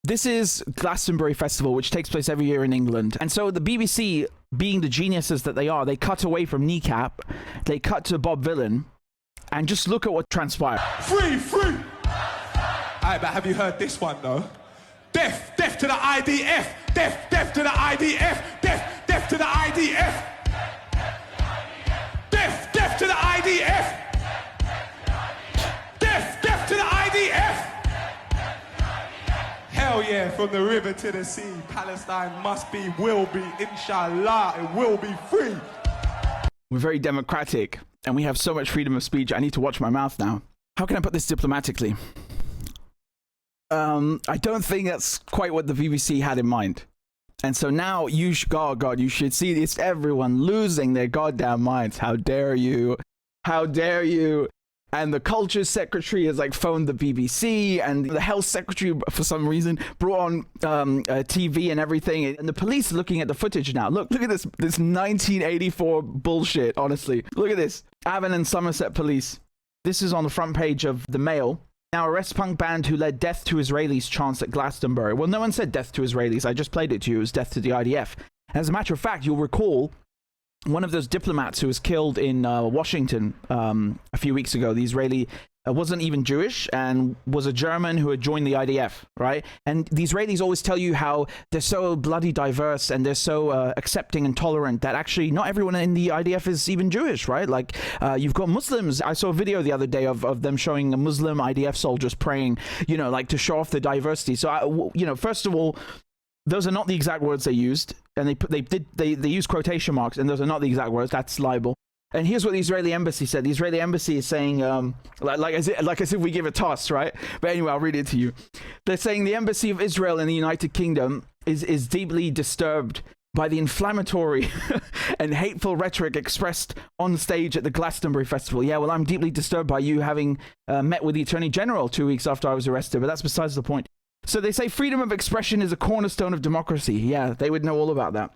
This is Glastonbury Festival, which takes place every year in England. And so the BBC, being the geniuses that they are, they cut away from Kneecap, they cut to Bob Vylan, and just look at what transpired. Free, free! Alright, but have you heard this one, though? Death, death to the IDF! Death, death to the IDF! Death, death to the IDF! Death, death to the IDF! Death, death to the IDF! Hell yeah, from the river to the sea, Palestine must be, will be, inshallah, it will be free. We're very democratic, and we have so much freedom of speech. I need to watch my mouth now. How can I put this diplomatically? I don't think that's quite what the BBC had in mind. And so now you should see this, everyone losing their goddamn minds. How dare you? How dare you? And the culture secretary has like phoned the BBC, and the health secretary for some reason brought on TV and everything. And the police are looking at the footage now. Look at this 1984 bullshit, honestly. Look at this. Avon and Somerset police. This is on the front page of the Mail. Now arrests punk band who led death to Israelis chants at Glastonbury. Well, no one said death to Israelis. I just played it to you. It was death to the IDF. As a matter of fact, you'll recall one of those diplomats who was killed in Washington a few weeks ago, the Israeli, wasn't even Jewish and was a German who had joined the IDF, right? And the Israelis always tell you how they're so bloody diverse and they're so accepting and tolerant that actually not everyone in the IDF is even Jewish, right? Like you've got Muslims. I saw a video the other day of them showing a Muslim IDF soldiers praying, you know, like to show off the diversity. So, you know, first of all, those are not the exact words they used, and they used quotation marks, and those are not the exact words. That's libel. And here's what the Israeli embassy said. The Israeli embassy is saying, like as if we give a toss, right? But anyway, I'll read it to you. They're saying the embassy of Israel in the United Kingdom is deeply disturbed by the inflammatory and hateful rhetoric expressed on stage at the Glastonbury Festival. Yeah, well, I'm deeply disturbed by you having met with the Attorney General 2 weeks after I was arrested, but that's besides the point. So they say freedom of expression is a cornerstone of democracy. Yeah, they would know all about that.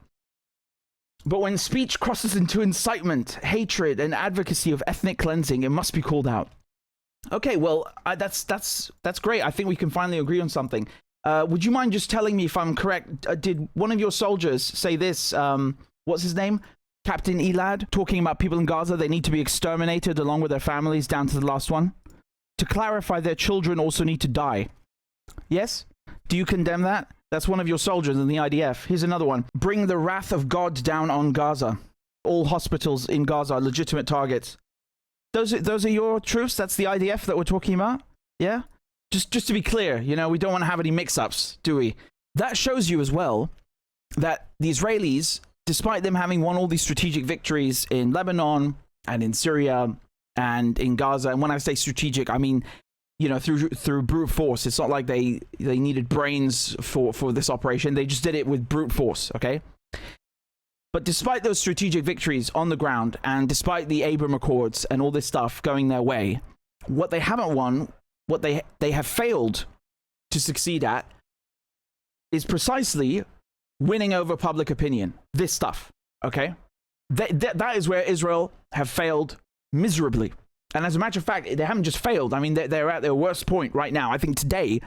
But when speech crosses into incitement, hatred, and advocacy of ethnic cleansing, it must be called out. Okay, well, that's great. I think we can finally agree on something. Would you mind just telling me if I'm correct? Did one of your soldiers say this? What's his name? Captain Elad, talking about people in Gaza, they need to be exterminated along with their families down to the last one. To clarify, their children also need to die. Yes? Do you condemn that? That's one of your soldiers in the IDF. Here's another one. Bring the wrath of God down on Gaza. All hospitals in Gaza are legitimate targets. Those are your troops? That's the IDF that we're talking about? Yeah? Just to be clear, you know, we don't want to have any mix-ups, do we? That shows you as well that the Israelis, despite them having won all these strategic victories in Lebanon and in Syria and in Gaza, and when I say strategic, I mean, you know, through brute force. It's not like they needed brains for this operation. They just did it with brute force, okay? But despite those strategic victories on the ground, and despite the Abraham Accords and all this stuff going their way, what they haven't won, what they have failed to succeed at, is precisely winning over public opinion. This stuff, okay? That is where Israel have failed miserably. And as a matter of fact, they haven't just failed. I mean, they're at their worst point right now. I think today,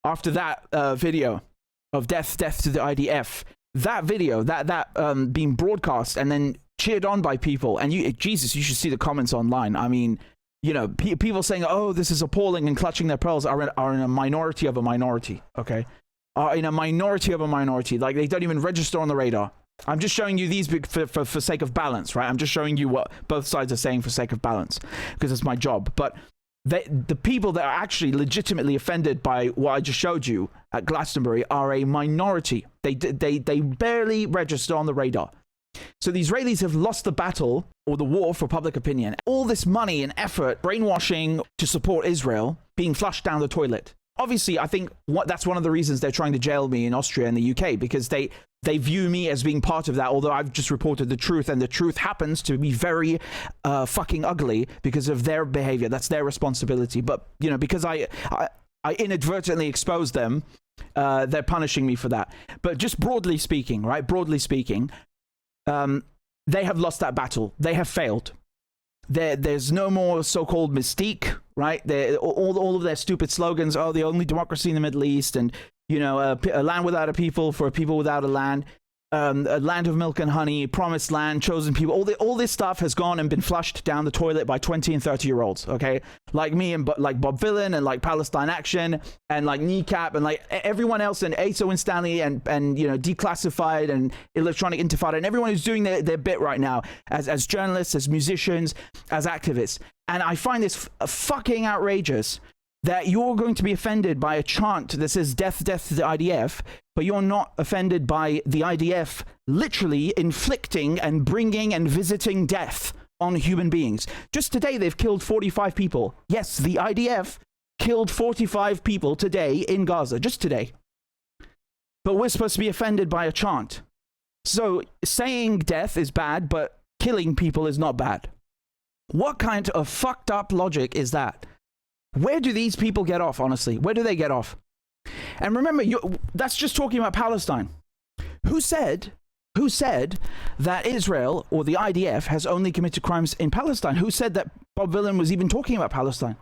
after that video of death to the IDF, that video, that being broadcast and then cheered on by people, and Jesus, you should see the comments online. I mean, you know, people saying, "Oh, this is appalling," and clutching their pearls are in a minority of a minority. Okay, are in a minority of a minority. Like they don't even register on the radar. I'm just showing you these for sake of balance, right? I'm just showing you what both sides are saying for sake of balance, because it's my job. But the people that are actually legitimately offended by what I just showed you at Glastonbury are a minority. They barely register on the radar. So the Israelis have lost the battle or the war for public opinion. All this money and effort, brainwashing to support Israel, being flushed down the toilet. Obviously, I think that's one of the reasons they're trying to jail me in Austria and the UK, because they view me as being part of that, although I've just reported the truth, and the truth happens to be very fucking ugly because of their behavior. That's their responsibility. But, you know, because I inadvertently exposed them, they're punishing me for that. But just broadly speaking, right? Broadly speaking, they have lost that battle. They have failed. There's no more so-called mystique, right? All of their stupid slogans, oh, the only democracy in the Middle East, and you know, a land without a people for a people without a land, a land of milk and honey, promised land, chosen people. All this stuff has gone and been flushed down the toilet by 20 and 30-year-olds, okay? Like me and like Bob Vylan and like Palestine Action and like Kneecap and like everyone else, and ASO and Stanley and you know, Declassified and Electronic Intifada and everyone who's doing their bit right now as journalists, as musicians, as activists. And I find this fucking outrageous that you're going to be offended by a chant that says death, death to the IDF, but you're not offended by the IDF literally inflicting and bringing and visiting death on human beings. Just today, they've killed 45 people. Yes, the IDF killed 45 people today in Gaza, just today. But we're supposed to be offended by a chant. So saying death is bad, but killing people is not bad. What kind of fucked up logic is that? Where do these people get off, honestly? Where do they get off? And remember, that's just talking about Palestine. Who said that Israel or the IDF has only committed crimes in Palestine? Who said that Bob Vylan was even talking about Palestine,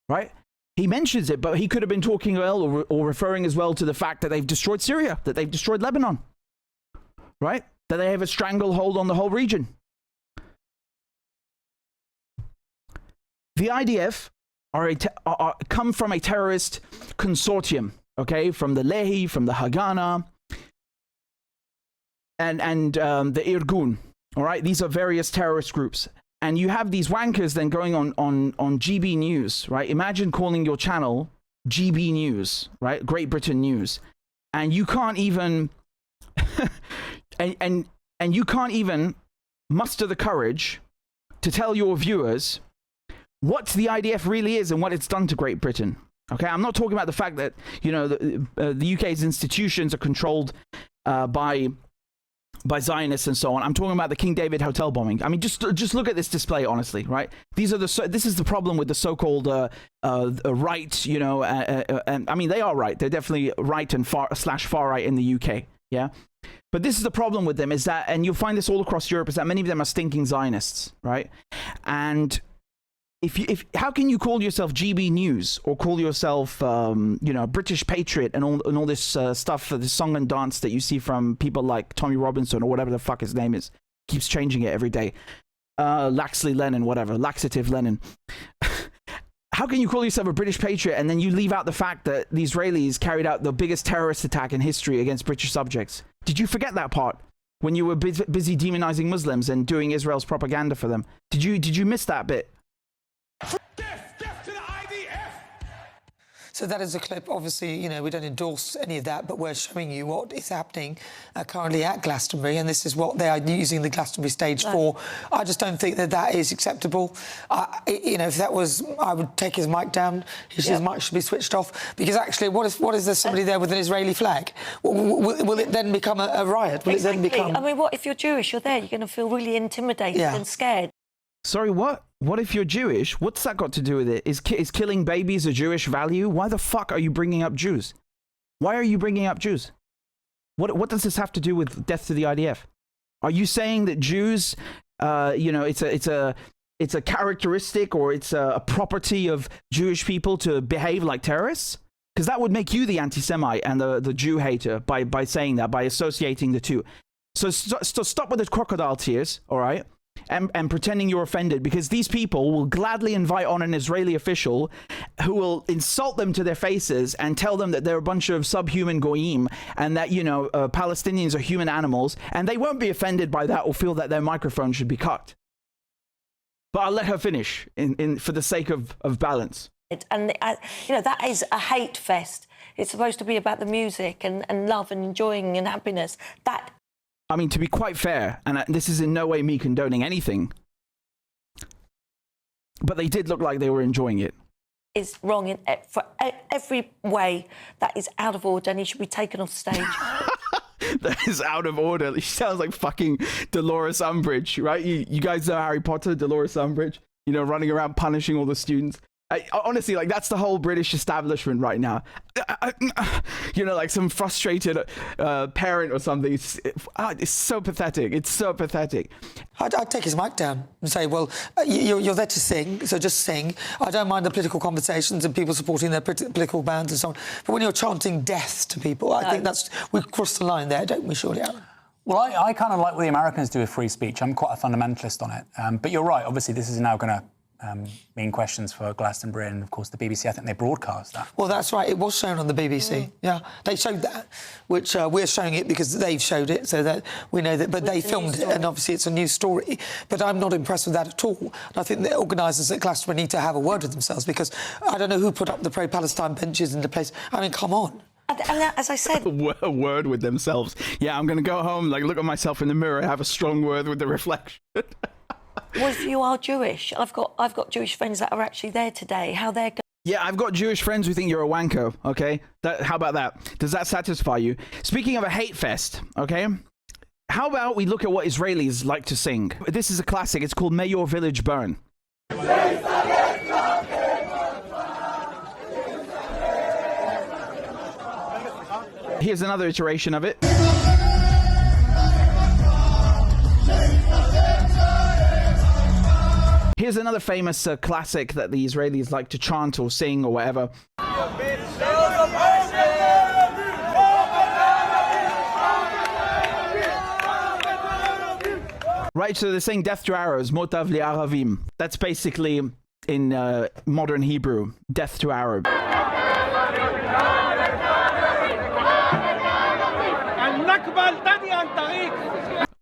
right? He mentions it, but he could have been talking well or referring as well to the fact that they've destroyed Syria, that they've destroyed Lebanon, right? That they have a stranglehold on the whole region. The IDF come from a terrorist consortium, okay, from the Lehi, from the Haganah, and the Irgun, all right? These are various terrorist groups. And you have these wankers then going on GB News, right? Imagine calling your channel GB News, right? Great Britain News. And you can't even, and you can't even muster the courage to tell your viewers what the IDF really is and what it's done to Great Britain. Okay, I'm not talking about the fact that, you know, the UK's institutions are controlled by Zionists and so on. I'm talking about the King David Hotel bombing. I mean, just look at this display, honestly, right? This is the problem with the so-called right, you know, and I mean, they are right. They're definitely right and far right in the UK, yeah? But this is the problem with them, is that, and you'll find this all across Europe, is that many of them are stinking Zionists, right? And if how can you call yourself GB News or call yourself you know, British Patriot and all this stuff, the song and dance that you see from people like Tommy Robinson or whatever the fuck his name is, keeps changing it every day, Laxley Lennon, whatever, Laxative Lennon. How can you call yourself a British Patriot and then you leave out the fact that the Israelis carried out the biggest terrorist attack in history against British subjects? Did you forget that part when you were busy demonizing Muslims and doing Israel's propaganda for them? Did you miss that bit? Death to the IDF! So that is a clip. Obviously, you know, we don't endorse any of that, but we're showing you what is happening currently at Glastonbury, and this is what they are using the Glastonbury stage for. I just don't think that is acceptable. You know, if that was, I would take his mic down. His mic should be switched off, because actually, what is there somebody there with an Israeli flag? Will it then become a riot? Will it then become? I mean, what if you're Jewish? You're there. You're going to feel really intimidated and scared. Sorry, what? What if you're Jewish? What's that got to do with it? Is killing babies a Jewish value? Why the fuck are you bringing up Jews? Why are you bringing up Jews? What does this have to do with death to the IDF? Are you saying that Jews, you know, it's a characteristic or it's a property of Jewish people to behave like terrorists? Because that would make you the anti-Semite and the Jew hater by saying that, by associating the two. So stop with the crocodile tears, all right? And pretending you're offended, because these people will gladly invite on an Israeli official who will insult them to their faces and tell them that they're a bunch of subhuman goyim and that, you know, Palestinians are human animals, and they won't be offended by that or feel that their microphone should be cut. But I'll let her finish for the sake of balance. And, you know, that is a hate fest. It's supposed to be about the music and love and enjoying and happiness. I mean, to be quite fair, and this is in no way me condoning anything, but they did look like they were enjoying it. Is wrong for every way. That is out of order, and he should be taken off stage. That is out of order. She sounds like fucking Dolores Umbridge, right? You guys know Harry Potter, Dolores Umbridge, you know, running around punishing all the students. Honestly, like, that's the whole British establishment right now. You know, like some frustrated parent or something. It's so pathetic. It's so pathetic. I'd take his mic down and say, well, you're there to sing, so just sing. I don't mind the political conversations and people supporting their political bands and so on. But when you're chanting death to people, I think we've crossed the line there, don't we, surely, Aaron? Well, I kind of like what the Americans do with free speech. I'm quite a fundamentalist on it. But you're right, obviously, this is now going to mean questions for Glastonbury and, of course, the BBC. I think they broadcast that. Well, that's right. It was shown on the BBC. Yeah, they showed that, which we're showing it because they've showed it, so that we know that. But they filmed it, and obviously it's a news story. But I'm not impressed with that at all. And I think the organisers at Glastonbury need to have a word with themselves, because I don't know who put up the pro-Palestine benches into place. I mean, come on. And as I said, a word with themselves. Yeah, I'm going to go home, like, look at myself in the mirror, have a strong word with the reflection. Well, if you are Jewish, I've got Jewish friends that are actually there today. How they're going. Yeah, I've got Jewish friends who think you're a wanker, okay? How about that? Does that satisfy you? Speaking of a hate fest, okay? How about we look at what Israelis like to sing? This is a classic. It's called May Your Village Burn. Here's another iteration of it. Here's another famous classic that the Israelis like to chant or sing or whatever. Right, so they're saying death to arrows, motav li'aravim. That's basically, in modern Hebrew, death to Arab.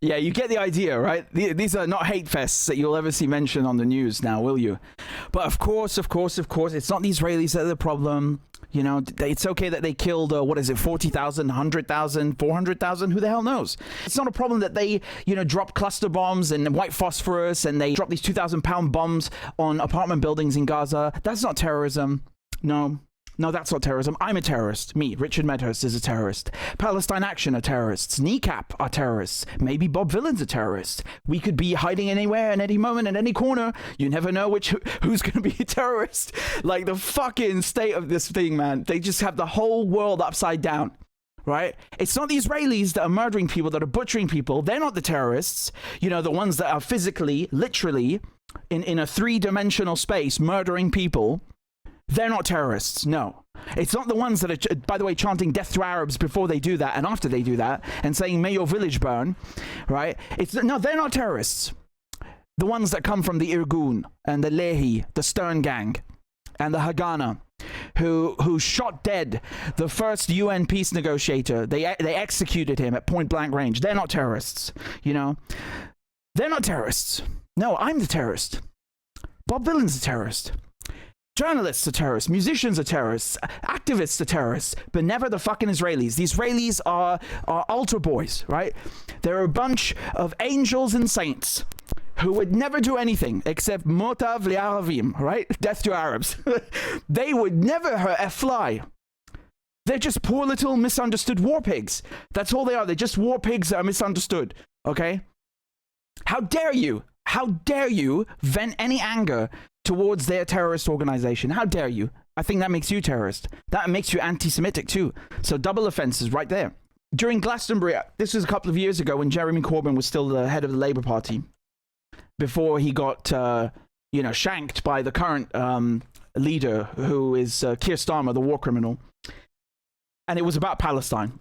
Yeah, you get the idea, right? These are not hate fests that you'll ever see mentioned on the news now, will you? But of course, it's not the Israelis that are the problem. You know, it's okay that they killed, 40,000, 100,000, 400,000? Who the hell knows? It's not a problem that they, dropped cluster bombs and white phosphorus and they dropped these 2,000-pound bombs on apartment buildings in Gaza. That's not terrorism. No, that's not terrorism. I'm a terrorist. Me, Richard Medhurst, is a terrorist. Palestine Action are terrorists. Kneecap are terrorists. Maybe Bob Vylan's a terrorist. We could be hiding anywhere, in any moment, in any corner. You never know who's going to be a terrorist. Like, the fucking state of this thing, man. They just have the whole world upside down, right? It's not the Israelis that are murdering people, that are butchering people. They're not the terrorists. The ones that are physically, literally, in a three-dimensional space, murdering people. They're not terrorists, no. It's not the ones that are, by the way, chanting death to Arabs before they do that and after they do that and saying, may your village burn, right? No, they're not terrorists. The ones that come from the Irgun and the Lehi, the Stern Gang, and the Haganah, who shot dead the first UN peace negotiator. They executed him at point-blank range. They're not terrorists, They're not terrorists. No, I'm the terrorist. Bob Vylan's a terrorist. Journalists are terrorists, musicians are terrorists, activists are terrorists, but never the fucking Israelis. The Israelis are altar boys, right? They're a bunch of angels and saints who would never do anything except motav li'aravim, right? Death to Arabs. They would never hurt a fly. They're just poor little misunderstood war pigs. That's all they are. They're just war pigs that are misunderstood, okay? How dare you vent any anger towards their terrorist organization? How dare you? I think that makes you terrorist. That makes you anti-Semitic too. So double offenses right there. During Glastonbury, this was a couple of years ago when Jeremy Corbyn was still the head of the Labour Party, before he got, shanked by the current leader, who is Keir Starmer, the war criminal. And it was about Palestine.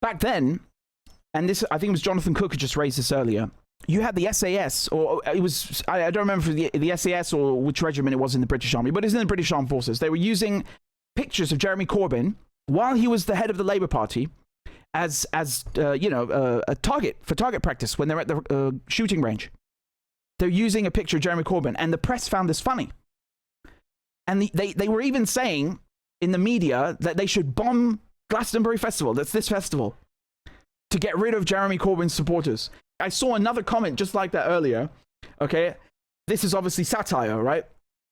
Back then, and this, I think it was Jonathan Cook who just raised this earlier, you had the SAS, or it was, I don't remember the SAS or which regiment it was in the British Army, but it's in the British Armed Forces. They were using pictures of Jeremy Corbyn while he was the head of the Labour Party as a target for target practice when they're at the shooting range. They're using a picture of Jeremy Corbyn, and the press found this funny. And they were even saying in the media that they should bomb Glastonbury Festival, that's this festival, to get rid of Jeremy Corbyn's supporters. I saw another comment just like that earlier, okay? This is obviously satire, right?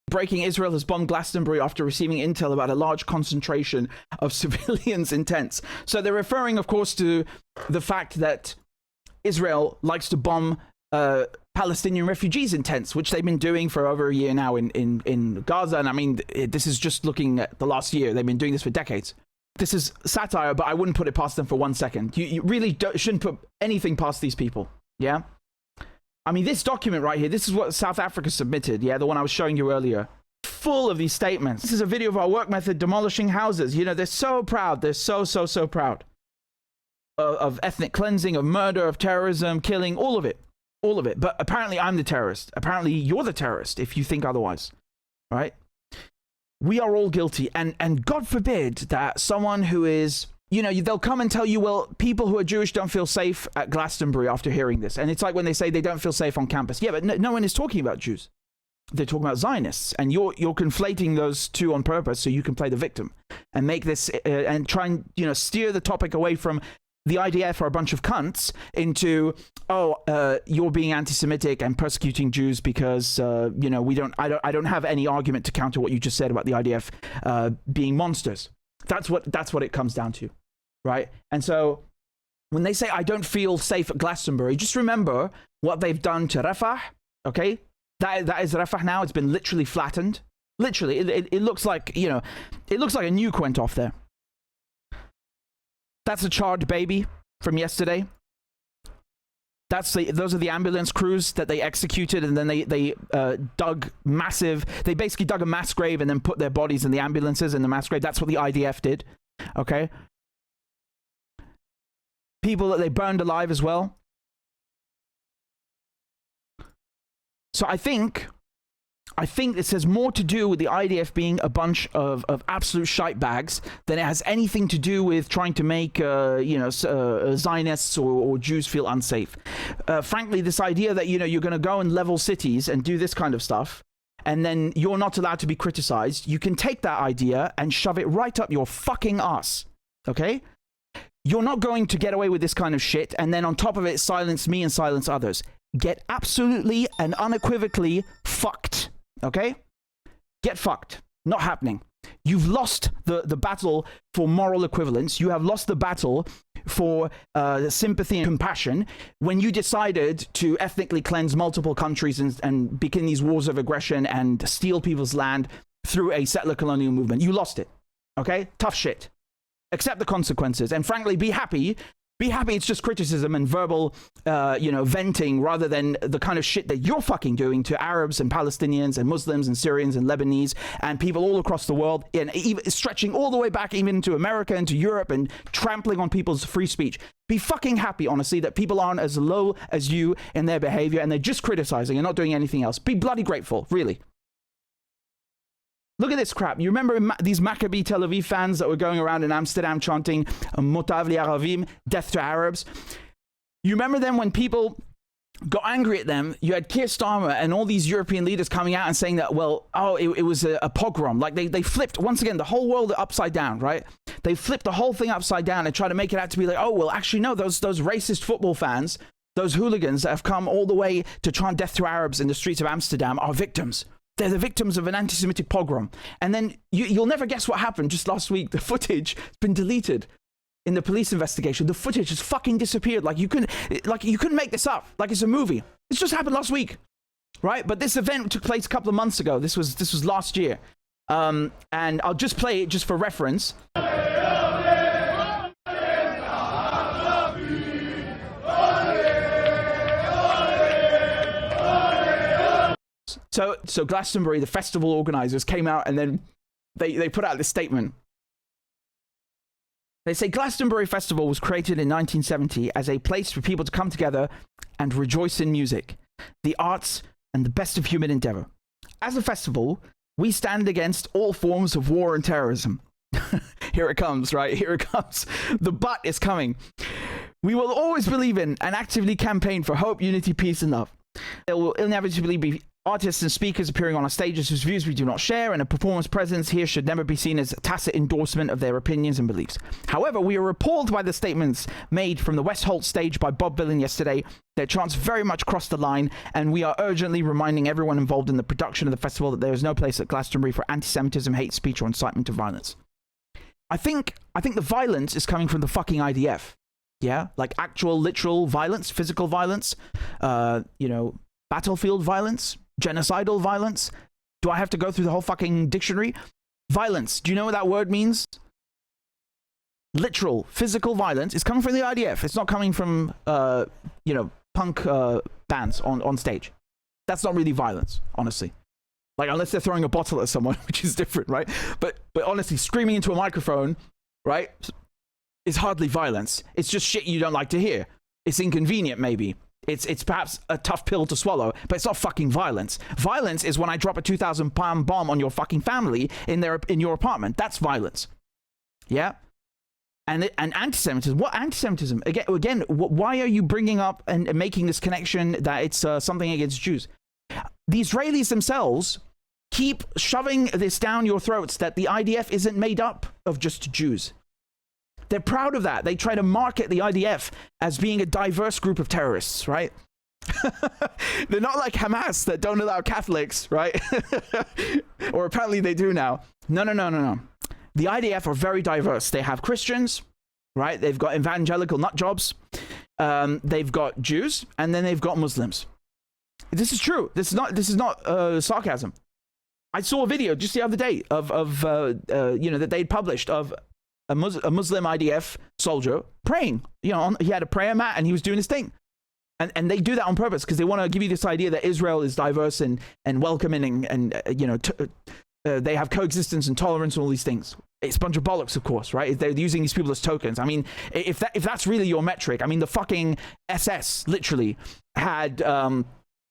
Breaking Israel has bombed Glastonbury after receiving intel about a large concentration of civilians in tents. So they're referring, of course, to the fact that Israel likes to bomb Palestinian refugees in tents, which they've been doing for over a year now in Gaza. And I mean, this is just looking at the last year. They've been doing this for decades. This is satire, but I wouldn't put it past them for 1 second. You really shouldn't put anything past these people. Yeah? I mean, this document right here, this is what South Africa submitted. Yeah, the one I was showing you earlier. Full of these statements. This is a video of our work method demolishing houses. You know, they're so proud. They're so proud of ethnic cleansing, of murder, of terrorism, killing, all of it. All of it. But apparently I'm the terrorist. Apparently you're the terrorist if you think otherwise. Right? We are all guilty. And God forbid that someone who is, you know, they'll come and tell you, well, people who are Jewish don't feel safe at Glastonbury after hearing this. And it's like when they say they don't feel safe on campus. Yeah, but no one is talking about Jews. They're talking about Zionists. And you're conflating those two on purpose so you can play the victim and make this and try and, you know, steer the topic away from the IDF are a bunch of cunts into, you're being anti-Semitic and persecuting Jews because, you know, I don't have any argument to counter what you just said about the IDF being monsters. That's what it comes down to, right? And so when they say, I don't feel safe at Glastonbury, just remember what they've done to Rafah, okay? That is Rafah now. It's been literally flattened. Literally, it looks like, you know, it looks like a nuke went off there. That's a charred baby from yesterday. Those are the ambulance crews that they executed, and then they basically dug a mass grave and then put their bodies in the ambulances in the mass grave. That's what the IDF did, okay? People that they burned alive as well. So I think this has more to do with the IDF being a bunch of absolute shite bags than it has anything to do with trying to make Zionists or Jews feel unsafe. Frankly, this idea that, you know, you're going to go and level cities and do this kind of stuff, and then you're not allowed to be criticized, you can take that idea and shove it right up your fucking ass, okay? You're not going to get away with this kind of shit and then on top of it silence me and silence others. Get absolutely and unequivocally fucked. Okay? Get fucked. Not happening. You've lost the battle for moral equivalence. You have lost the battle for sympathy and compassion when you decided to ethnically cleanse multiple countries and begin these wars of aggression and steal people's land through a settler colonial movement. You lost it. Okay? Tough shit. Accept the consequences. And frankly, be happy. Be happy it's just criticism and verbal, venting rather than the kind of shit that you're fucking doing to Arabs and Palestinians and Muslims and Syrians and Lebanese and people all across the world, and even stretching all the way back even to America and to Europe and trampling on people's free speech. Be fucking happy, honestly, that people aren't as low as you in their behavior and they're just criticizing and not doing anything else. Be bloody grateful, really. Look at this crap. You remember these Maccabi Tel Aviv fans that were going around in Amsterdam chanting Motav li'Aravim, death to Arabs? You remember them when people got angry at them? You had Keir Starmer and all these European leaders coming out and saying that, it was a pogrom. Like they flipped, once again, the whole world upside down, right? They flipped the whole thing upside down and tried to make it out to be like, actually, no, those racist football fans, those hooligans that have come all the way to chant death to Arabs in the streets of Amsterdam are victims. They're the victims of an anti-Semitic pogrom. And then you'll never guess what happened just last week. The footage has been deleted in the police investigation. The footage has fucking disappeared. You couldn't make this up. Like it's a movie. This just happened last week, right? But this event took place a couple of months ago. This was last year. And I'll just play it just for reference. So Glastonbury, the festival organizers, came out and then they put out this statement. They say Glastonbury Festival was created in 1970 as a place for people to come together and rejoice in music, the arts, and the best of human endeavor. As a festival, we stand against all forms of war and terrorism. Here it comes, right? Here it comes. The but is coming. We will always believe in and actively campaign for hope, unity, peace, and love. There will inevitably be artists and speakers appearing on our stages whose views we do not share, and a performance presence here should never be seen as a tacit endorsement of their opinions and beliefs. However, we are appalled by the statements made from the West Holt stage by Bob Vylan yesterday. Their chants very much crossed the line, and we are urgently reminding everyone involved in the production of the festival that there is no place at Glastonbury for anti-Semitism, hate speech, or incitement to violence. I think the violence is coming from the fucking IDF. Yeah, like actual, literal violence, physical violence, Battlefield violence? Genocidal violence? Do I have to go through the whole fucking dictionary? Violence. Do you know what that word means? Literal, physical violence. It's coming from the IDF. It's not coming from, punk bands on stage. That's not really violence, honestly. Like, unless they're throwing a bottle at someone, which is different, right? But honestly, screaming into a microphone, right, is hardly violence. It's just shit you don't like to hear. It's inconvenient, maybe. It's perhaps a tough pill to swallow, but it's not fucking violence. Violence is when I drop a 2,000-pound bomb on your fucking family in your apartment. That's violence. Yeah? And anti-Semitism. What anti-Semitism? Again, why are you bringing up and making this connection that it's something against Jews? The Israelis themselves keep shoving this down your throats that the IDF isn't made up of just Jews. They're proud of that. They try to market the IDF as being a diverse group of terrorists, right? They're not like Hamas that don't allow Catholics, right? Or apparently they do now. No. The IDF are very diverse. They have Christians, right? They've got evangelical nut jobs. They've got Jews, and then they've got Muslims. This is true. This is not sarcasm. I saw a video just the other day of that they'd published of a Muslim IDF soldier praying. He had a prayer mat and he was doing his thing. And they do that on purpose because they want to give you this idea that Israel is diverse and welcoming and they have coexistence and tolerance and all these things. It's a bunch of bollocks, of course, right? They're using these people as tokens. I mean, if that's really your metric, I mean, the fucking SS literally had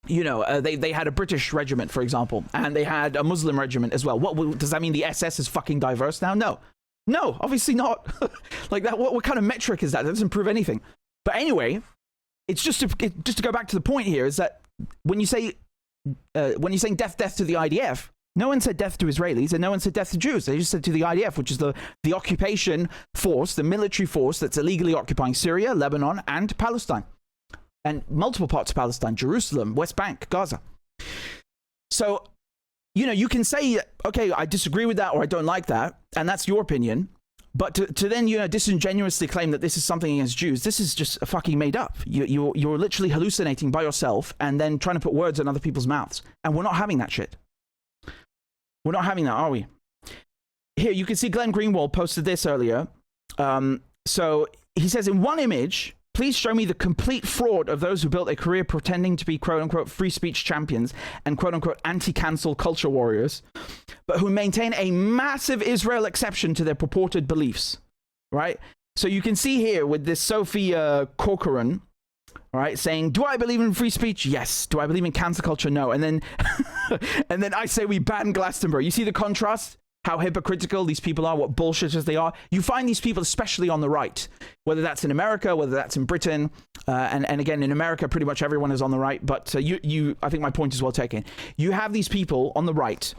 they had a British regiment, for example, and they had a Muslim regiment as well. What does that mean? The SS is fucking diverse now? No, obviously not. Like that. What kind of metric is that? That doesn't prove anything. But anyway, it's just to go back to the point here is that when you're saying death to the IDF, no one said death to Israelis and no one said death to Jews. They just said to the IDF, which is the occupation force, the military force that's illegally occupying Syria, Lebanon, and Palestine. And multiple parts of Palestine, Jerusalem, West Bank, Gaza. So, you can say, okay, I disagree with that or I don't like that, and that's your opinion. But to then, disingenuously claim that this is something against Jews, this is just fucking made up. You're literally hallucinating by yourself and then trying to put words in other people's mouths. And we're not having that shit. We're not having that, are we? Here, you can see Glenn Greenwald posted this earlier. So he says, in one image, please show me the complete fraud of those who built a career pretending to be quote-unquote free speech champions and quote-unquote anti-cancel culture warriors, but who maintain a massive Israel exception to their purported beliefs, right? So you can see here with this Sophie Corcoran, right, saying, do I believe in free speech? Yes. Do I believe in cancel culture? No. And then, and then I say we ban Glastonbury. You see the contrast? How hypocritical these people are, what bullshitters they are. You find these people, especially on the right, whether that's in America, whether that's in Britain, and again, in America, pretty much everyone is on the right, but I think my point is well taken. You have these people on the right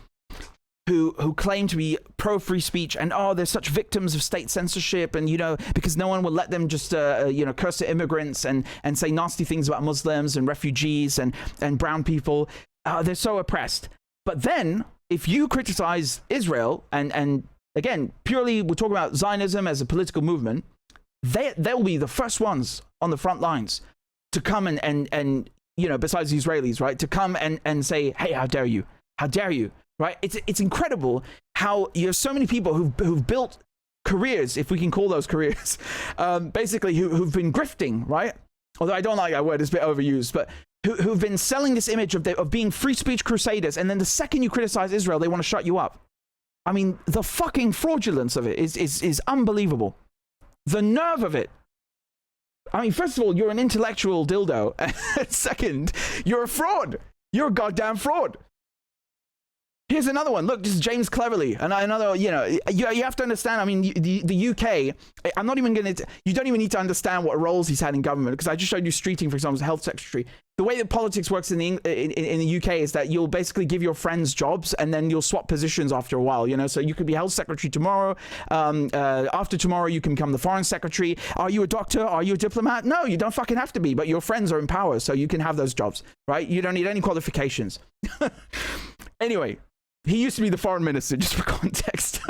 who claim to be pro-free speech and, they're such victims of state censorship and, because no one will let them just, curse at immigrants and say nasty things about Muslims and refugees and brown people. They're so oppressed. But then, if you criticize Israel, and again, purely we're talking about Zionism as a political movement, they'll be the first ones on the front lines to come and besides the Israelis, right, to come and say, hey, how dare you, right? It's incredible how you have so many people who've built careers, if we can call those careers, basically who've been grifting, right? Although I don't like that word, it's a bit overused, but who've been selling this image of being free speech crusaders, and then the second you criticize Israel, they want to shut you up. I mean, the fucking fraudulence of it is unbelievable. The nerve of it. I mean, first of all, you're an intellectual dildo. And second, you're a fraud. You're a goddamn fraud. Here's another one. Look, this is James Cleverly. And another, you have to understand, I mean, the UK, I'm not even going to, you don't even need to understand what roles he's had in government, because I just showed you Streeting, for example, as health secretary. The way that politics works in the UK is that you'll basically give your friends jobs and then you'll swap positions after a while, so you could be health secretary tomorrow. After tomorrow, you can become the foreign secretary. Are you a doctor? Are you a diplomat? No, you don't fucking have to be, but your friends are in power, so you can have those jobs, right? You don't need any qualifications. Anyway. He used to be the foreign minister, just for context.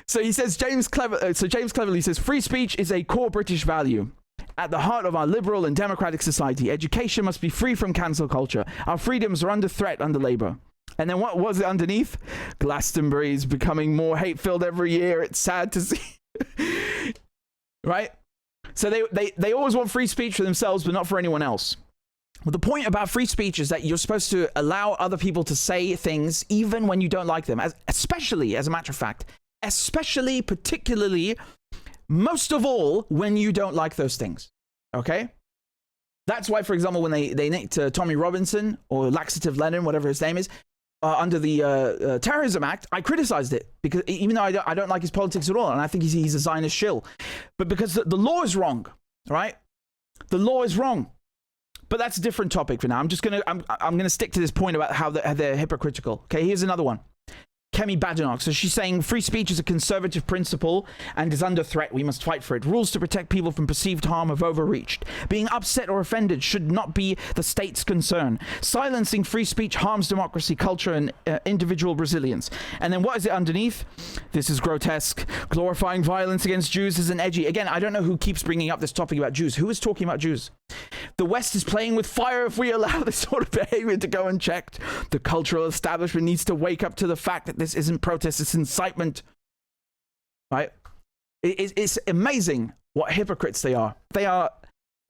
So he says, James Cleverly says, free speech is a core British value. at the heart of our liberal and democratic society. Education must be free from cancel culture. Our freedoms are under threat under Labour. And then what was it underneath? Glastonbury is becoming more hate-filled every year. It's sad to see. Right? So they always want free speech for themselves, but not for anyone else. Well, the point about free speech is that you're supposed to allow other people to say things even when you don't like them, especially, as a matter of fact, especially, particularly, most of all, when you don't like those things. Okay? That's why, for example, when they nicked Tommy Robinson, or Laxative Lenin, whatever his name is, under the Terrorism Act, I criticized it, because even though I don't like his politics at all, and I think he's a Zionist shill, but because the law is wrong, right? The law is wrong. But that's a different topic for now. I'm gonna stick to this point about how they're hypocritical. Okay, here's another one. Kemi Badenoch. So she's saying free speech is a conservative principle and is under threat. We must fight for it. Rules to protect people from perceived harm have overreached. Being upset or offended should not be the state's concern. Silencing free speech harms democracy, culture, and individual resilience. And then what is it underneath? This is grotesque. Glorifying violence against Jews isn't edgy. Again, I don't know who keeps bringing up this topic about Jews. Who is talking about Jews? The West is playing with fire if we allow this sort of behavior to go unchecked. The cultural establishment needs to wake up to the fact that this isn't protest, it's incitement. Right? It's amazing what hypocrites they are. They are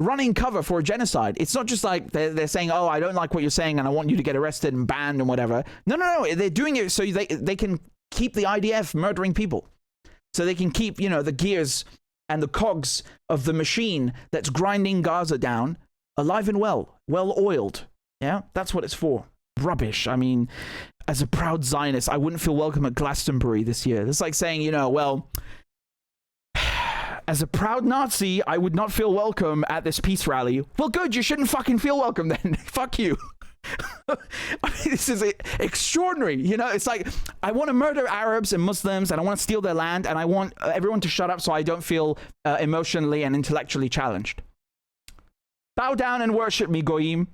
running cover for a genocide. It's not just like they're saying, oh, I don't like what you're saying and I want you to get arrested and banned and whatever. No. They're doing it so they can keep the IDF murdering people. So they can keep, the gears and the cogs of the machine that's grinding Gaza down alive and well-oiled. Yeah, that's what it's for. Rubbish. I mean, as a proud Zionist, I wouldn't feel welcome at Glastonbury this year. It's like saying, well, as a proud Nazi, I would not feel welcome at this peace rally. Well, good, you shouldn't fucking feel welcome then. Fuck you. I mean, this is extraordinary. It's like, I want to murder Arabs and Muslims and I want to steal their land and I want everyone to shut up so I don't feel emotionally and intellectually challenged. Bow down and worship me, Goyim.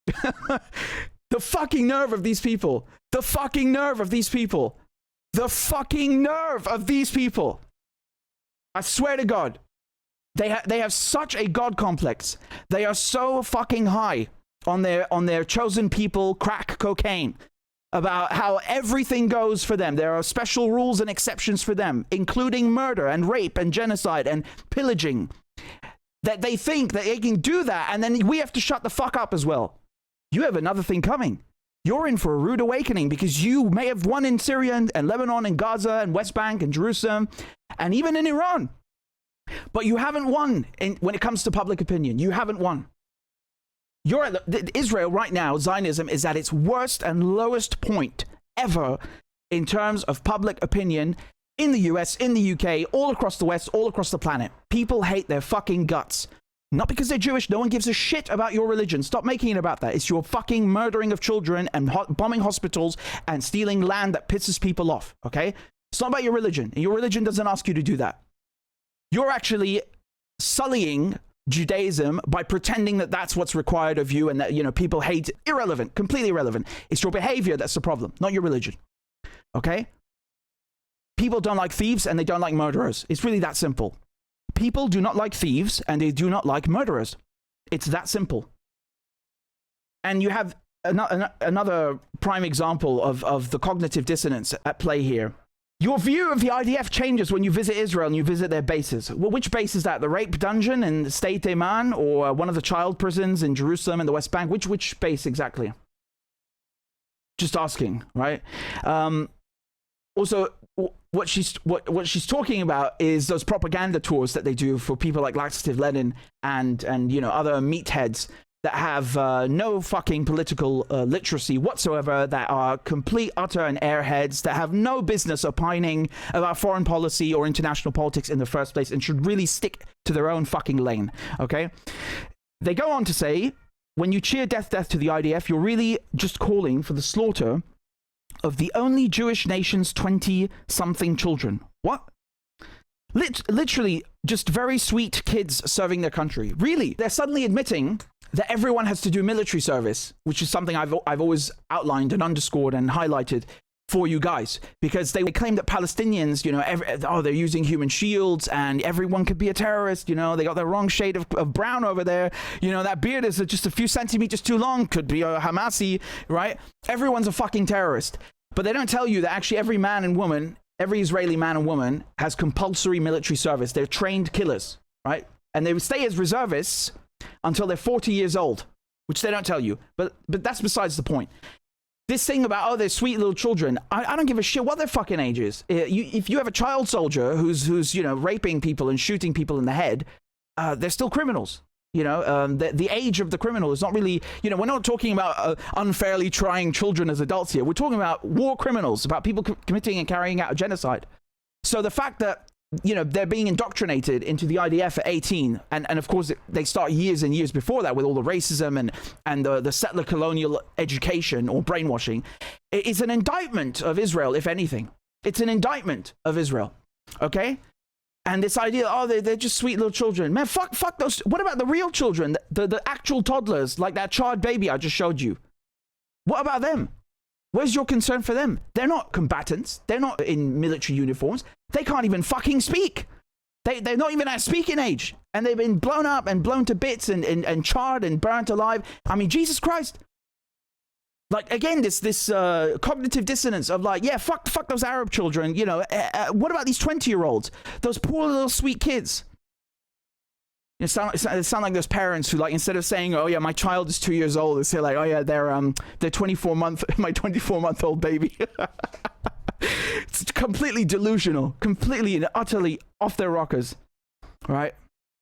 The fucking nerve of these people. The fucking nerve of these people. The fucking nerve of these people. I swear to God. They have such a God complex. They are so fucking high on their chosen people crack cocaine about how everything goes for them. There are special rules and exceptions for them, including murder and rape and genocide and pillaging, that they think that they can do that and then we have to shut the fuck up as well. You have another thing coming. You're in for a rude awakening because you may have won in Syria and Lebanon and Gaza and West Bank and Jerusalem and even in Iran. But you haven't won when it comes to public opinion. You haven't won. You're at Israel right now, Zionism is at its worst and lowest point ever in terms of public opinion in the US, in the UK, all across the West, all across the planet. People hate their fucking guts. Not because they're Jewish. No one gives a shit about your religion. Stop making it about that. It's your fucking murdering of children and bombing hospitals and stealing land that pisses people off, okay? It's not about your religion. And your religion doesn't ask you to do that. You're actually sullying Judaism by pretending that that's what's required of you and that, people hate it. Irrelevant, completely irrelevant. It's your behavior that's the problem, not your religion. Okay? People don't like thieves and they don't like murderers. It's really that simple. People do not like thieves and they do not like murderers. It's that simple. And you have another prime example of the cognitive dissonance at play here. Your view of the IDF changes when you visit Israel and you visit their bases. Well, which base is that? The rape dungeon in State Iman or one of the child prisons in Jerusalem and the West Bank? Which base exactly? Just asking, right? Also, what she's talking about is those propaganda tours that they do for people like Laxative Lenin and other meatheads that have no fucking political literacy whatsoever, that are complete, utter, and airheads, that have no business opining about foreign policy or international politics in the first place and should really stick to their own fucking lane, okay? They go on to say, when you cheer death to the IDF, you're really just calling for the slaughter of the only Jewish nation's 20-something children. What? Literally, just very sweet kids serving their country. Really? They're suddenly admitting that everyone has to do military service, which is something I've always outlined and underscored and highlighted for you guys, because they claim that Palestinians, you know, they're using human shields and everyone could be a terrorist, you know, they got the wrong shade of brown over there, you know, that beard is just a few centimeters too long, could be a Hamasi, right? Everyone's a fucking terrorist. But they don't tell you that actually every man and woman, every Israeli man and woman has compulsory military service. They're trained killers, right? And they stay as reservists until they're 40 years old, which they don't tell you. But that's besides the point. This thing about, they're sweet little children, I don't give a shit what their fucking age is. If you have a child soldier who's you know, raping people and shooting people in the head, they're still criminals. You know, the age of the criminal is not really, you know, we're not talking about unfairly trying children as adults here. We're talking about war criminals, about people committing and carrying out a genocide. So the fact that, you know, they're being indoctrinated into the IDF at 18, and of course they start years and years before that with all the racism and the settler colonial education or brainwashing, is an indictment of Israel, if anything. It's an indictment of Israel, okay? And this idea, they're just sweet little children. Man, fuck those. What about the real children, the actual toddlers, like that charred baby I just showed you? What about them? Where's your concern for them? They're not combatants. They're not in military uniforms. They can't even fucking speak. They're not even at speaking age. And they've been blown up and blown to bits and charred and burnt alive. I mean, Jesus Christ. Like, again, this cognitive dissonance of like, yeah, fuck those Arab children. You know, what about these 20-year-olds? Those poor little sweet kids. It sound like those parents who, like, instead of saying, oh yeah, my child is 2 years old, they say like, oh yeah, they're 24-month, my 24-month-old baby. It's completely delusional, completely and utterly off their rockers, right?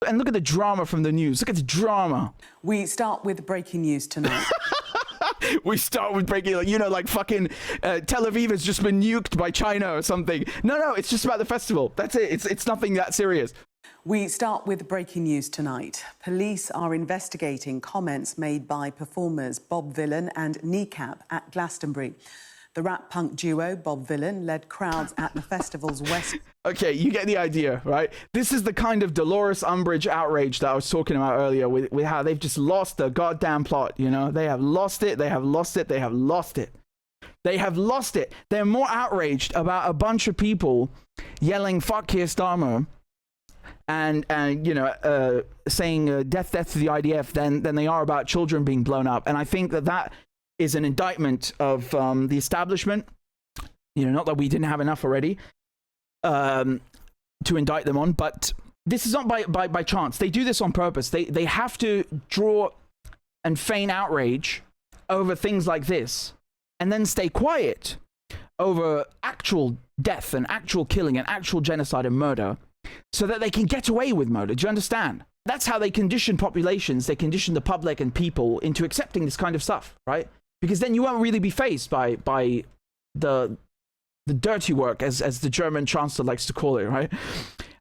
And look at the drama from the news. Look at the drama. We start with breaking news tonight. We start with breaking, you know, like fucking Tel Aviv has just been nuked by China or something. No, it's just about the festival. That's it. It's nothing that serious. We start with breaking news tonight. Police are investigating comments made by performers Bob Vylan and Kneecap at Glastonbury. The rap punk duo Bob Vylan led crowds at the festival's west. Okay, you get the idea, right? This is the kind of Dolores Umbridge outrage that I was talking about earlier with how they've just lost the goddamn plot, you know? They have lost it, they have lost it, they have lost it. They have lost it. They're more outraged about a bunch of people yelling, fuck Keir Starmer, and you know, saying death to the IDF than they are about children being blown up. And I think that is an indictment of the establishment. You know, not that we didn't have enough already to indict them on, but this is not by chance. They do this on purpose. They have to draw and feign outrage over things like this, and then stay quiet over actual death and actual killing and actual genocide and murder, so that they can get away with murder. Do you understand? That's how they condition populations. They condition the public and people into accepting this kind of stuff, right? Because then you won't really be faced by the dirty work, as the German chancellor likes to call it, right?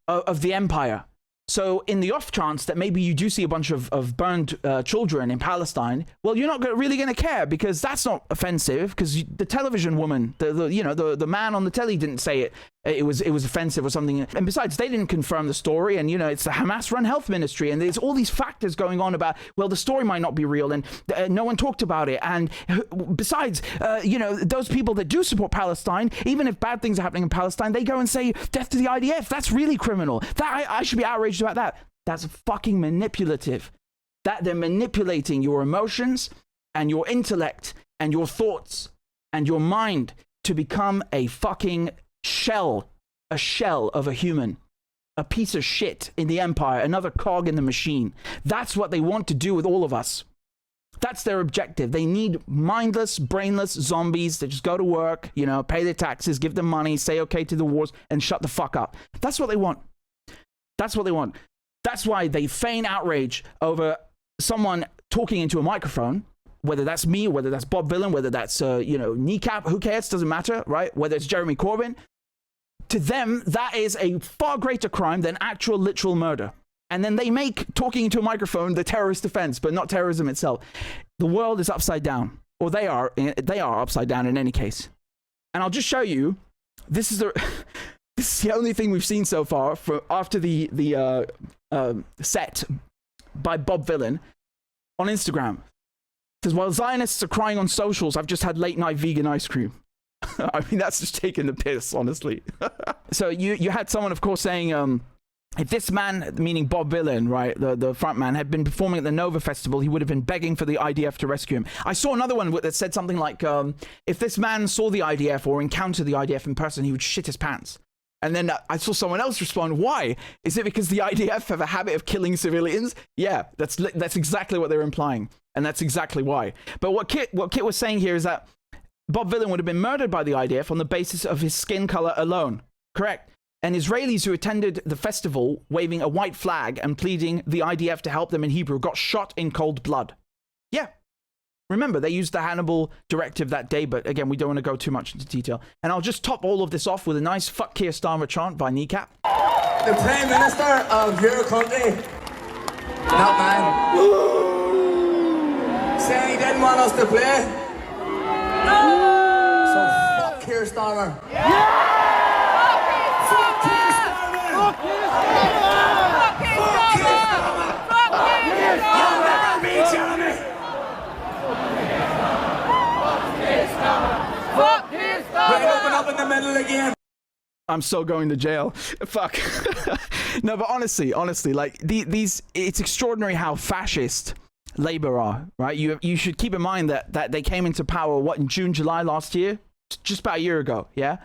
Of the empire. So in the off chance that maybe you do see a bunch of burned children in Palestine, well, you're not really going to care, because that's not offensive, because the television woman, the man on the telly didn't say it was offensive or something. And besides, they didn't confirm the story, and, you know, it's the Hamas-run health ministry, and there's all these factors going on about, well, the story might not be real, and no one talked about it. And besides, you know, those people that do support Palestine, even if bad things are happening in Palestine, they go and say death to the IDF. That's really criminal. That I should be outraged about that. That's fucking manipulative. That they're manipulating your emotions and your intellect and your thoughts and your mind to become a fucking shell of a human, a piece of shit in the empire, another cog in the machine. That's what they want to do with all of us. That's their objective. They need mindless, brainless zombies that just go to work, you know, pay their taxes, give them money, say okay to the wars, and shut the fuck up. That's what they want. That's what they want. That's why they feign outrage over someone talking into a microphone, whether that's me, whether that's Bob Vylan, whether that's, Kneecap, who cares? Doesn't matter, right? Whether it's Jeremy Corbyn. To them, that is a far greater crime than actual literal murder. And then they make talking into a microphone the terrorist offense, but not terrorism itself. The world is upside down, or they are upside down in any case. And I'll just show you. This is the only thing we've seen so far after the set by Bob Vylan on Instagram. Because while Zionists are crying on socials, I've just had late night vegan ice cream. I mean, that's just taking the piss, honestly. So you had someone, of course, saying, if this man, meaning Bob Vylan, right, the front man, had been performing at the Nova Festival, he would have been begging for the IDF to rescue him. I saw another one that said something like, if this man saw the IDF or encountered the IDF in person, he would shit his pants. And then I saw someone else respond, why? Is it because the IDF have a habit of killing civilians? Yeah, that's exactly what they're implying. And that's exactly why. But what Kit was saying here is that Bob Vylan would have been murdered by the IDF on the basis of his skin color alone. Correct. And Israelis who attended the festival waving a white flag and pleading the IDF to help them in Hebrew got shot in cold blood. Yeah. Remember, they used the Hannibal directive that day, but again, we don't want to go too much into detail. And I'll just top all of this off with a nice fuck Keir Starmer chant by Kneecap. The Prime Minister of your country, that man, saying he didn't want us to play. So fuck Keir Starmer. Fuck Keir Starmer. You'll never be Jeremy. Right, open up in the middle again. I'm so going to jail. Fuck. No, but honestly, like these, it's extraordinary how fascist Labour are, right? You should keep in mind that they came into power, what, in June, July last year? Just about a year ago, yeah?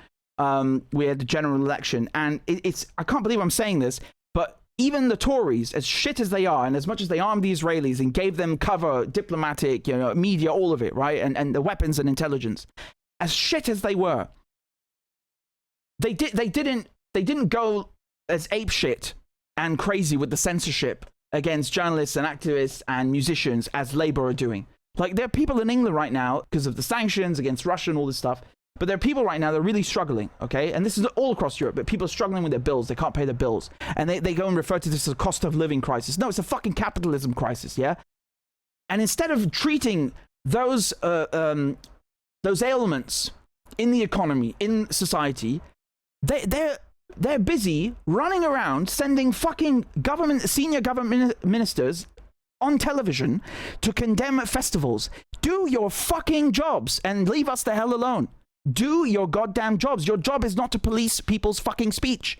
We had the general election, and it's, I can't believe I'm saying this, but even the Tories, as shit as they are, and as much as they armed the Israelis and gave them cover, diplomatic, media, all of it, right? And the weapons and intelligence, as shit as they were, they didn't go as apeshit and crazy with the censorship against journalists and activists and musicians as Labour are doing. Like, there are people in England right now, because of the sanctions against Russia and all this stuff, but there are people right now that are really struggling, okay? And this is all across Europe, but people are struggling with their bills. They can't pay their bills. And they go and refer to this as a cost of living crisis. No, it's a fucking capitalism crisis, yeah? And instead of treating those ailments in the economy, in society, they're busy running around sending fucking senior government ministers on television to condemn festivals. Do your fucking jobs and leave us the hell alone. Do your goddamn jobs. Your job is not to police people's fucking speech.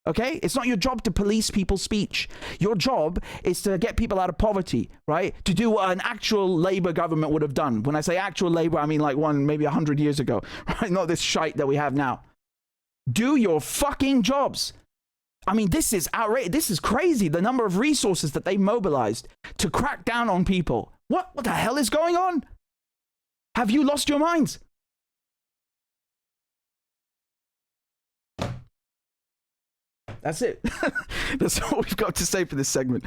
Okay? It's not your job to police people's speech. Your job is to get people out of poverty, right? To do what an actual Labour government would have done. When I say actual Labour, I mean like one maybe 100 years ago, right? Not this shite that we have now. Do your fucking jobs. I mean, this is outrageous. This is crazy. The number of resources that they mobilized to crack down on people. What the hell is going on? Have you lost your minds? That's it. That's all we've got to say for this segment.